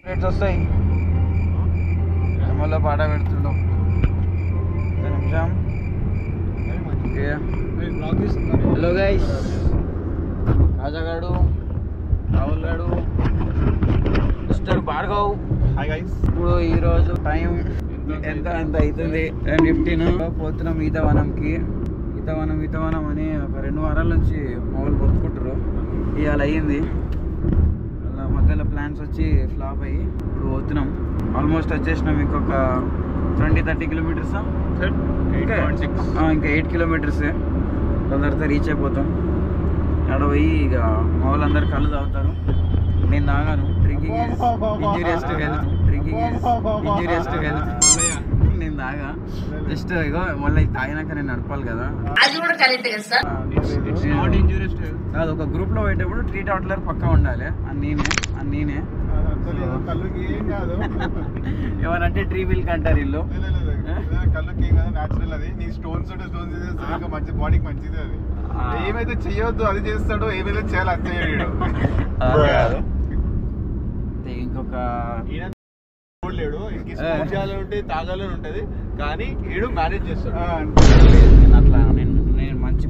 Rates వస్తాయి మళ్ళీ పాట పెడుతుండం నిమిషం. హలో గైస్, రాజాగాడు, రాహుల్ గాడు, మిస్టర్ భార్గవ్. ఇప్పుడు ఈరోజు టైం ఎంత అవుతుంది 10:15. పోతున్నాం ఈతవనంకి. ఈతవనం అని ఒక 2 వారాల నుంచి మొబైల్ కొట్టుకుంటారు. ఇవాళ అయ్యింది. అలా మధ్యలో ప్లాన్స్ వచ్చి ఫ్లాప్ అయ్యి ఇప్పుడు పోతున్నాం. ఆల్మోస్ట్ వచ్చేసినాం. ఇంకొక 20-30 కిలోమీటర్స్, ఇంకా 8 కిలోమీటర్స్ తొందరతో రీచ్ అయిపోతాం. అక్కడ పోయి ఇక మా వాళ్ళందరూ కళ్ళు తాగుతారు. నేను తాగాను. Drinking injurious to health. నేను తాగా జస్ట్ ఇగో మళ్ళీ తాగినాక నేను నడపాలి కదా. కాదు, ఒక గ్రూప్ లో పోయేటప్పుడు ట్రీట్ అవుట్లర్ పక్కా ఉండాలి. నేనే ఏమనంటే ట్రీ మిల్క్ అంటారు వీళ్ళు. కళ్ళకి ఏం కదా, న్యాచురల్ అది. నీ స్టోన్స్ మంచి బాడీకి మంచిది అది. ఏమైతే చెయ్యొద్దు అది చేస్తాడో, ఏమైతే చేయాలి అది చేయడు. ఇంకొక లేడు చేయాలని ఉంటే తాగాలని ఉంటది, కానీ ఈడు మేనేజ్ చేస్తాడు. అట్లా నేను మంచి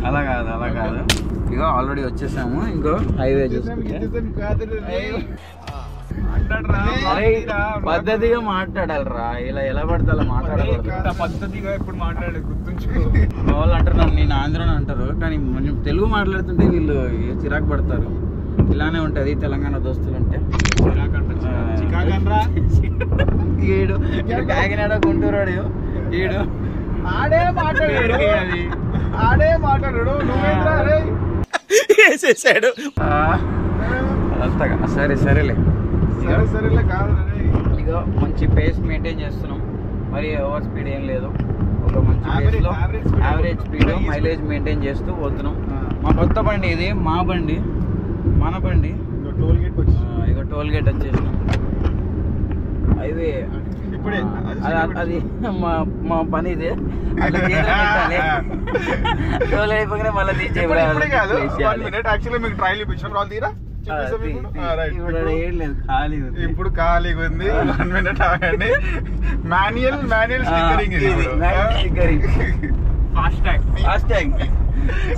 అలా కాదు. ఇగో ఆల్రెడీ వచ్చేసాము. ఇంకో హైవే చూసుకుంటే పద్ధతిగా మాట్లాడాలరా. ఇలా ఎలా పడితే అలా మాట్లాడాలి. పద్ధతిగా ఎప్పుడు మాట్లాడే గుర్తుంచుకో. వాళ్ళు అంటారు నేను ఆంధ్రని అంటారు, కానీ మనం తెలుగు మాట్లాడుతుంటే వీళ్ళు చిరాకు పడతారు. ఇలానే ఉంటది తెలంగాణ దోస్తులు అంటే. ఈడు కాకినాడ గుంటూరాడు. ఈడు ఆడే మాట్లాడాడు వేసేసాడు. అంతగా సరేలే కాదు. ఇక మంచి పేస్ మెయింటైన్ చేస్తున్నాం. మరి ఓవర్ స్పీడ్ ఏం లేదు. ఒక మంచి పేస్లో యావరేజ్ స్పీడ్ మైలేజ్ మెయింటైన్ చేస్తూ పోతున్నాం. మా కొత్త బండి ఇది, మా బండి, మన బండి. ఇక టోల్ గేట్ వచ్చేసినాం. హైవే ఇప్పుడే అది మా పని ఇది. అట్లా పెట్టాలి. టోల్ అయిపోయినా మళ్ళీ ట్రైల్ ఇప్పించాం. రాళ్ళు తీరా ఇప్పుడు ఖాళీగా ఉంది. 1 మినిట్ ఆగండి. Manual stickering. ఫాస్టాగ్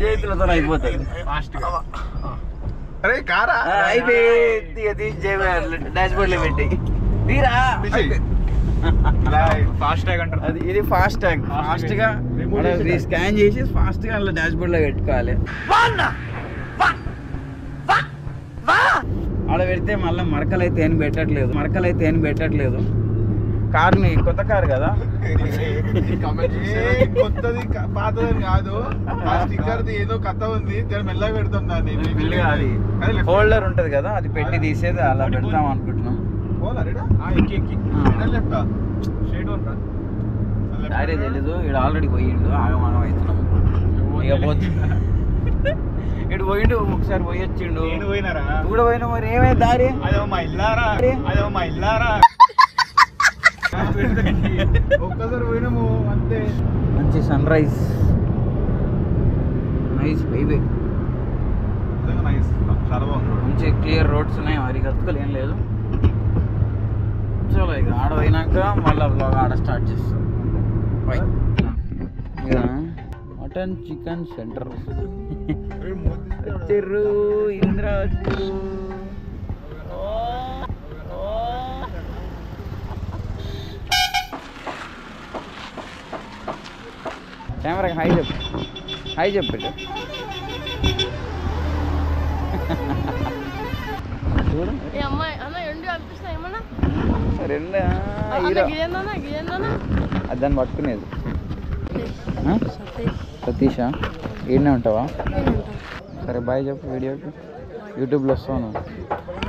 చేతులతో అయిపోతుంది. అరే కారా డాష్ బోర్డ్ లో పెట్టి తీరా. ఫాస్టాగ్ అంటారు. అది ఇది ఫాస్టాగ్. ఫాస్ట్ గా స్కాన్ చేసి ఫాస్ట్ గా అలా డాష్ బోర్డ్ లో పెట్టుకోవాలి. ఆడ పెడితే మళ్ళీ మరకలైతే ఏం పెట్టట్లేదు. కార్ని కొత్త కారు కదా, కొత్తది పాతది కాదు. స్టిక్కర్ ఏదో కథ ఉంది, మెల్లగా పెడతాం దాన్ని. అది హోల్డర్ ఉంటది కదా, అది పెట్టి తీసేది అలా పెడతాం అనుకుంటున్నాం. అదే తెలీదు. ఇక్కడ ఆల్రెడీ పోయిండు. ఆగమాగం అవుతున్నాం. ఇక పోతే ఇటు పోయిండు. ఒకసారి పోయొచ్చిండు. కూడా పోయినా. మరి ఏమైంది దారి? అదో మా ఇల్లారా ఒక్కసారి పోయినాము అంతే. మంచి సన్ రైజ్, నైస్ హైవే, చాలా బాగుంది. మంచి క్లియర్ రోడ్స్ ఉన్నాయి. మరి గతుకులు ఏం లేదు. చలో ఇక ఆడ పోయినాక మళ్ళీ బ్లాగ్ ఆడ స్టార్ట్ చేస్తాం. ఇక మటన్ చికెన్ సెంటర్ వచ్చారు. ఇంద్ర వచ్చారు. కెమెరాకి హాయ్ చెప్పు. చూడు అది దాన్ని పట్టుకునేది. సతీషా, ఈడనే ఉంటావా? సరే బాయ్ చెప్పు. వీడియోకి యూట్యూబ్లో వస్తావు నువ్వు,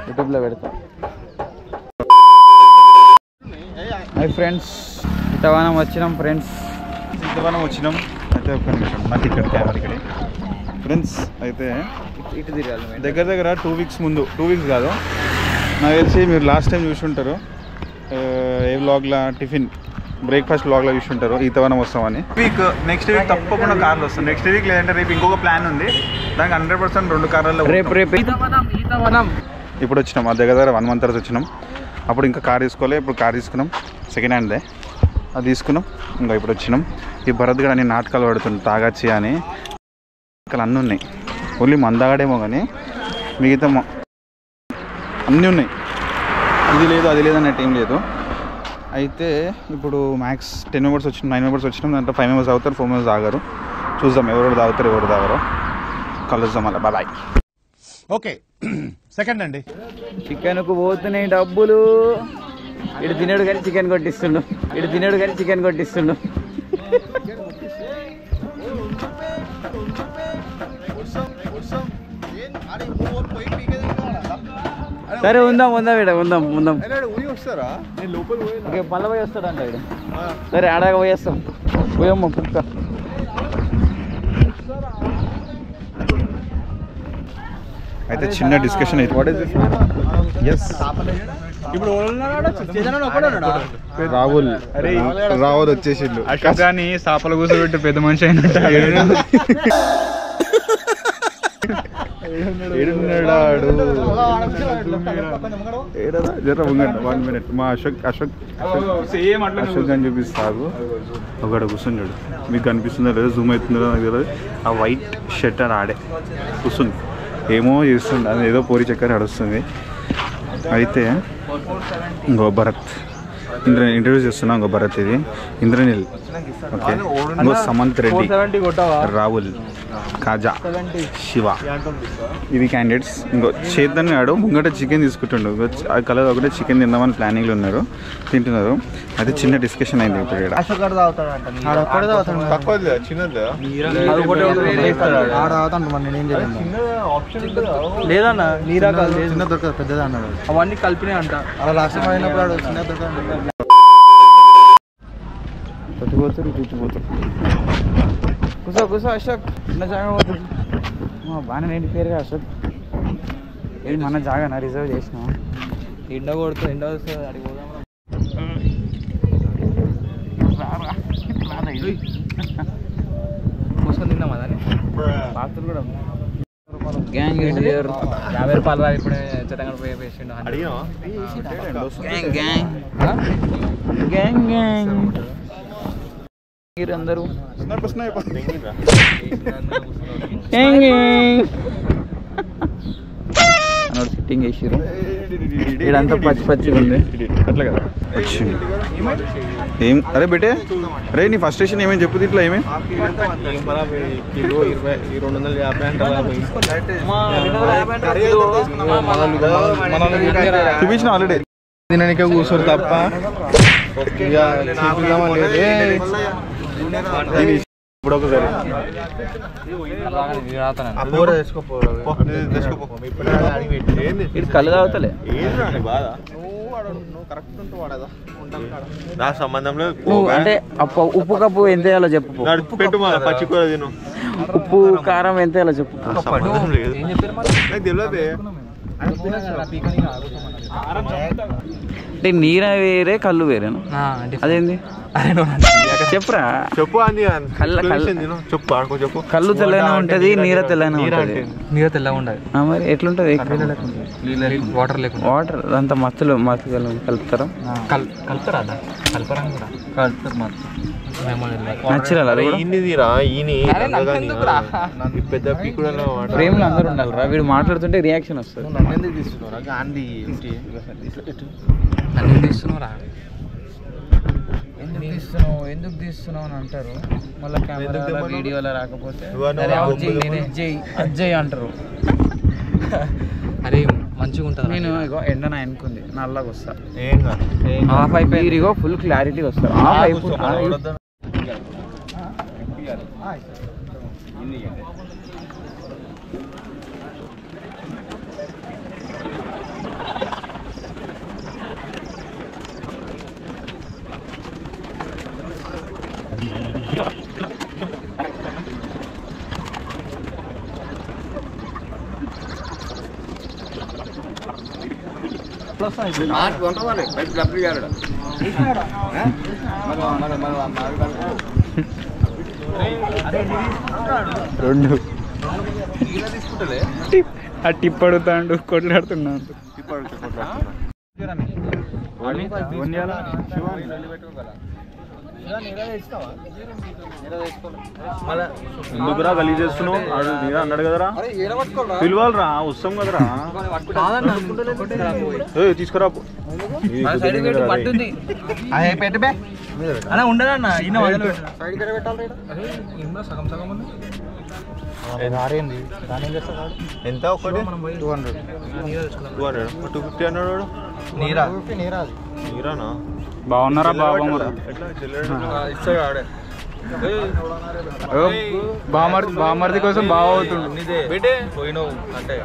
యూట్యూబ్లో పెడతా. హాయ్ ఫ్రెండ్స్, ఇంతవనం వచ్చినాం అయితే ఒక్క నిమిషం నాకు ఇక్కడ కెమెరా ఇక్కడ. ఫ్రెండ్స్ అయితే ఇటు తిరగాలి. దగ్గర 2 వీక్స్ ముందు, 2 వీక్స్ కాదు నాకు తెలిసి మీరు లాస్ట్ టైం చూసి ఉంటారు. ఏ వ్లాగ్లా టిఫిన్ బ్రేక్ఫాస్ట్ బ్లాగ్లో చూసి ఉంటారు ఈతవనం వస్తామని. నెక్స్ట్ వీక్ తప్పకుండా కార్లు వస్తాం. నెక్స్ట్ వీక్ లేదంటే రేపు ఇంకొక ప్లాన్ ఉంది, దానికి 100% 2 కార్లలో రేపు ఈతవనం. ఇప్పుడు వచ్చినాం, ఆ దగ్గర 1 month తర్వాత వచ్చినాం. అప్పుడు ఇంకా కార్ తీసుకోవాలి, ఇప్పుడు కార్ తీసుకున్నాం, సెకండ్ హ్యాండ్దే అది తీసుకున్నాం. ఇంకా ఇప్పుడు వచ్చినాం. ఈ భరత్ కూడా నేను నాటకాలు పడుతుంది తాగచ్చి అని, అన్నీ ఉన్నాయి. ఓన్లీ మందాగడేమో కానీ మిగతా అన్నీ ఉన్నాయి. ఇది లేదు అది లేదు అన్నట్టు ఏం లేదు. అయితే ఇప్పుడు మ్యాక్స్ 10 members వచ్చినాం, 9 members వచ్చినాం. దాంట్లో 5 members తాగుతారు, 4 members తాగారు. చూద్దాం ఎవరు తాగుతారు ఎవరు తాగారో. కలుద్దాం అలా. బాయ్. ఓకే సెకండ్ అండి. చికెన్కు పోతున్నాయి డబ్బులు. ఇటు తినేడు కానీ చికెన్ కొట్టిస్తుండు. సరే ఉందాం పళ్ళ పోయి వస్తాడంట ఇక్కడ. సరే ఆడాక పోయేస్తాం. పోయమ్మ కుక్క. అయితే చిన్న డిస్కషన్ అయితే వాట్ ఇస్ దిస్? ఎస్ ఇప్పుడు రావుల్ వచ్చేసిండు. కానీ సాపల కూర్చోబెట్టి పెద్ద మనిషి అయినట్టు మా అశోక్ అని చూపిస్తాగు ఒకటి కూర్చున్నాడు. మీకు కనిపిస్తుందో లేదో, జూమ్ అవుతుందో నాకు తెలియదు. ఆ వైట్ షర్ట్ అని ఆడే కూర్చుంది, ఏమో చేస్తుంది. అది ఏదో పోరి చక్కెర ఆడుస్తుంది. అయితే ఇంకో భరత్ ఇంట్రడ్యూస్ చేస్తున్నా. ఇంకో భరత్, ఇది ఇంద్రనీల్, ఓకే. ఇంకో సమంత్ రెడ్డి, రాహుల్, కాజా, శివ, ఇవి క్యాండిడేట్స్. ఇంకో చేతన్ గాడు ముంగట చికెన్ తీసుకుంటుండు. ఆ కలర్ ఒకటే చికెన్ తిందామని ప్లానింగ్లో ఉన్నారు, తింటున్నారు. అయితే చిన్న డిస్కషన్ అయింది ఇప్పుడు. లేదన్నా నీరా చిన్న దొరకదు, పెద్దదా అన్నాడు. అవన్నీ కలిపినాయి అంట. అలా లాస్ట్ అయినప్పుడు చిన్న దొరకదు. కూసో అశోక్. చిన్న జాగా పోతుంది. బాగానే ఏంటి పేరుగా అశోక్. ఏంటి మన జాగానా రిజర్వ్ చేసినా? ఎండ కొడుతుంది, ఎండ వస్తుంది. అడిగి పోదాం. కూర్చొని తిన్నాం అదని. బాతులు కూడా గ్యాంగ్ 50 రూపాయలు రా. ఇప్పుడే చిట్టంగా పోయి వేసిండు. గ్యాంగ్ మీరందరూ సిట్టింగ్ వేసిరు. ఇదంతా పచ్చిగా ఉంది. అట్లా కదా వచ్చింది. ఏం అరే బెటే, అరే నీ ఫస్ట్ స్టేషన్ ఏమేమి చెప్పు. ఇట్లా ఏమేమి చూపించిన ఆల్రెడీ. తిననికే కూర్చోరు తప్ప ఇప్పుడు ఒకసారి కళ్ళు తాగుతలే నా సంబంధంలో. అంటే ఉప్పు కప్పు ఎంత వేయాలో చెప్పు. పెట్టు పచ్చికూర తిను. ఉప్పు కారం ఎంత వేయాలో చెప్పు. అంటే నీర వేరే కళ్ళు వేరేనా? అదేంది చెప్పురా. చెప్పు అంది చెప్పు ఆడుకో చెప్పు. కళ్ళు తెల్లగా ఉంటది, నీర తెల్లగా ఉంటది. నీరు తెల్లగా ఉండదు మరి ఎట్లుంటది? వాటర్ లేకుండా. వాటర్ అంతా మత్తులు కలుపుతారా? కలుపుతారా? కలపరా కూడా కలుపుతారు. నచ్చరా? పెద్ద పీకుడలో ప్రేమలో అందరూ ఉండాలిరా. వీడు మాట్లాడుతుంటే రియాక్షన్ వస్తుంది. ఎందుకు తీస్తున్నావు అని అంటారు. మళ్ళీ కెమెరా వీడియోలో రాకపోతే అజ్జయ్ అంటారు. అరే మంచిగా ఉంటుంది. నేను ఇగో ఎండన అనుకుంది నల్లగా వస్తా. ఆఫ్ అయిపోయి ఇగో ఫుల్ క్లారిటీ వస్తారు. ఆఫ్ అయిపోయి రెండు ఆ టిప్ అడుగుతాడు కొట్లాడుతున్నాడు ఎందుకురా గలీజ్ చేస్తున్నావు అన్నాడు కదరా పిలవాలరా వస్తాం కదరా తీసుకురా ఉండదన్న ఎంత ఒకటి 200 250 అన్నాడు నీరానా బాగున్నారా బాబమ్మరా బామర్ది కోసం బాగా అవుతుంది పోయినావు అంటే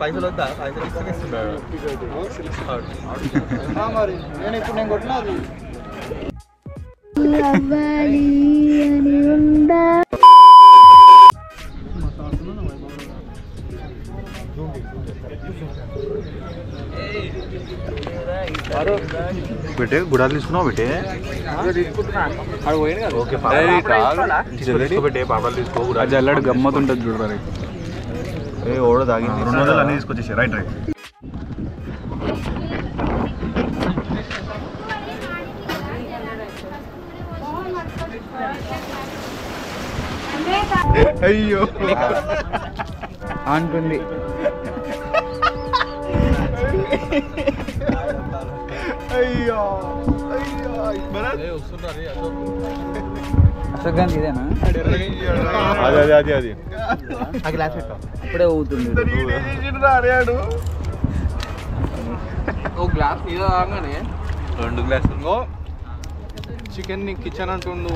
పైసలు వద్దా పైసలు ఇస్తున్నాడు బెటే గుడాలు తీసుకున్నావు బెటే బెటే పాపాలు తీసుకో జల్లడు గమ్మతుంటుంది చూడరా ఓడ తాగింది 200 అన్నీ తీసుకొచ్చేసి రైట్ అయ్యో అంటుంది అయ్యో అసలు ఇదేనా అది ఇప్పుడే అవుతుంది గ్లాస్ మీద తాగానే 2 గ్లాసులు చికెన్ ని కిచెన్ అంటుండు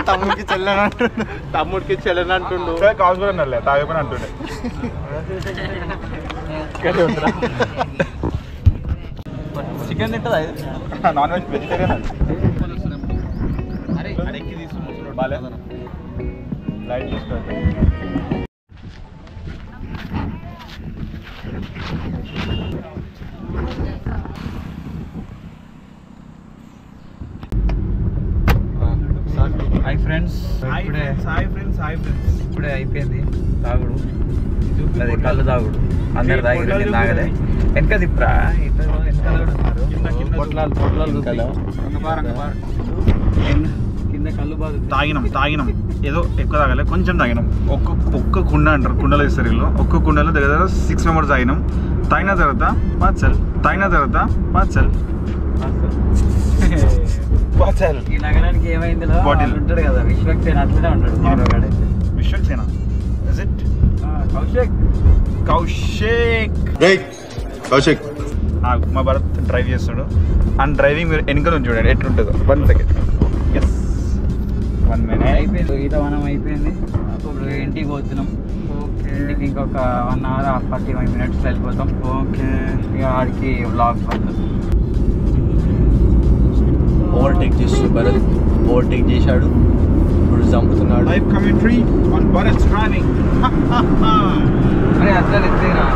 తమ్ముడికి చెల్లెని అంటుండు కావచ్చు తాగపని అంటుండే చికెన్ తింటుందా నాన్ వెజ్ వెజిటేరియన్ లైట్ తీసుకోండి హాయ్ ఫ్రెండ్స్ ఇప్పుడే అయిపోయింది తాగుడు అది కళ్ళు తాగుడు అందరు తాగిరు నేను తాగలే వెనక తిప్పరా కింద కళ్ళు బాగా తాగినాం ఏదో ఎక్కువ తాగలే కొంచెం తాగినాం ఒక్క కుండ అంటారు కుండలో ఇస్తారు వీళ్ళు ఒక్క కుండలో దగ్గర 6 మెంబర్స్ తాగిన తర్వాత పాచల్ ఈ నగరానికి ఏమైంది ఉంటాడు కదా విశ్వక్సేన అట్లనే ఉంటాడు విశ్వక్సేన కౌశిక్ మా భరత్ డ్రైవ్ చేస్తాడు అండ్ డ్రైవింగ్ మీరు వెనుక నుంచి చూడండి ఎట్లుంటుందో 1 సెకండ్ 1 మినిట్ అయిపోయింది ఈతవనం అయిపోయింది ఇప్పుడు ఇంటికి పోతున్నాం ఇంటికి ఇంకొక 1 hour 45 minutes వెళ్ళిపోతాం ఓకే ఇక ఆడికి వ్లాగ్ పడుతుంది ఓవర్టేక్ చేస్తూ భరత్ ఓవర్టేక్ చేశాడు ఇప్పుడు చంపుతున్నాడు live commentary on Bharat driving అరే అట్లా ఎత్తేరా